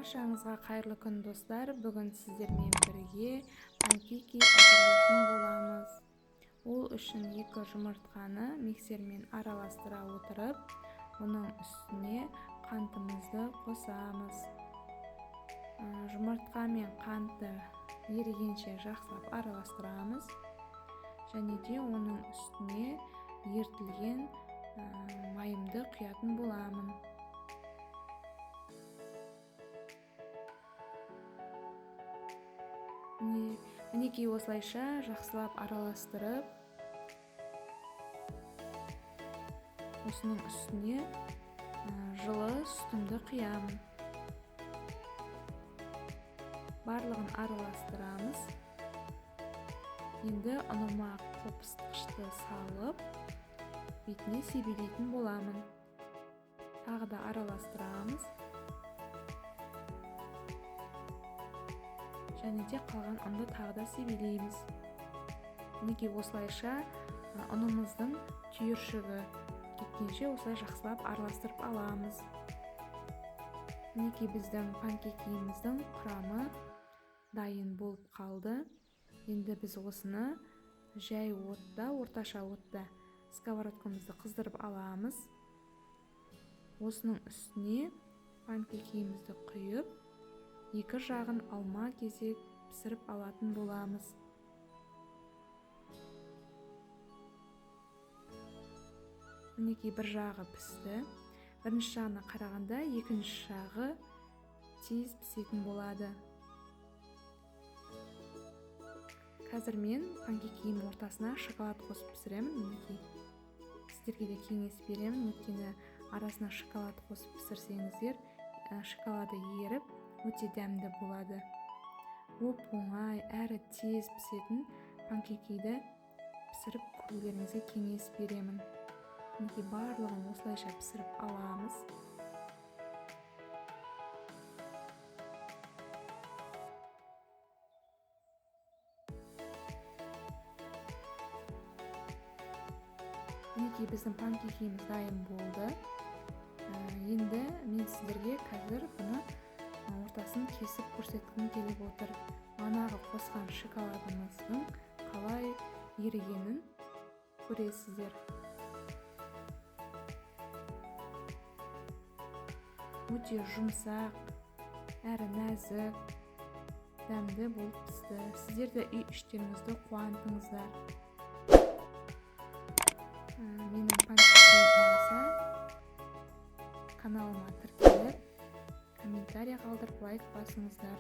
Баршаңызға қайырлы күн достар. Бүгін сіздермен бірге панкейки әзірлейтін боламыз. Ол үшін 2 жұмыртқаны миксермен араластыра отырып, оның үстіне қантымызды қосамыз. Жұмыртқа мен қантты ерігенше жақсылап араластырамыз. Және де оның үстіне ертілген майымды құятын боламын. Мінекей осылайша жақсылап араластырып, осының үстіне жылы сүтімді құямын. Барлығын араластырамыз. Енді ұныма қопыстықшты салып, бетіне себелейтін боламын. Тағы да араластырамыз. Және де қалған ұнды тағы да себелейміз. Мінекей осылайша ұнымыздың түйіршігі кеткенше осылай жақсылап араластырып аламыз. Мінекей біздің панкейкіміздің құрамы дайын болып қалды. Енді біз осыны жай отта, орташа отта сковородкамызды қыздырып аламыз. Осының үстіне панкейкімізді құйып, 2 жағын алма-кезек пісіріп алатын боламыз. Мінекей бір жағы пісті. Бірінші жағына қарағанда екінші жағы тез пісетін болады. Қазір мен панкейкімнің ортасына шоколад қосып пісіремін. Мінекей сіздерге де кеңес беремін. Өйткені арасына шоколад қосып пісірсеңіздер, шоколады еріп, өте дәмді болады. Оп-оңай әрі тез пісетін панкейкиді пісіріп көрулеріңізге кеңес беремін. Мінекей барлығын осылайша пісіріп аламыз. Мінекей біздің панкейкіміз дайын болды. Енді мен сіздерге қазір бұны ортасын кесіп көрсеткім келіп отыр. Манағы қосқан шоколадымыздың қалай ерігенін көресіздер. Өте жұмсақ, әрі нәзік, дәмді болып пісті. Сіздер де үй іштеріңізді қуантыңыздар. Менің панкейкім ұнаса, каналыма тіркеліп, комментарий қалдырып, лайк басыңыздар.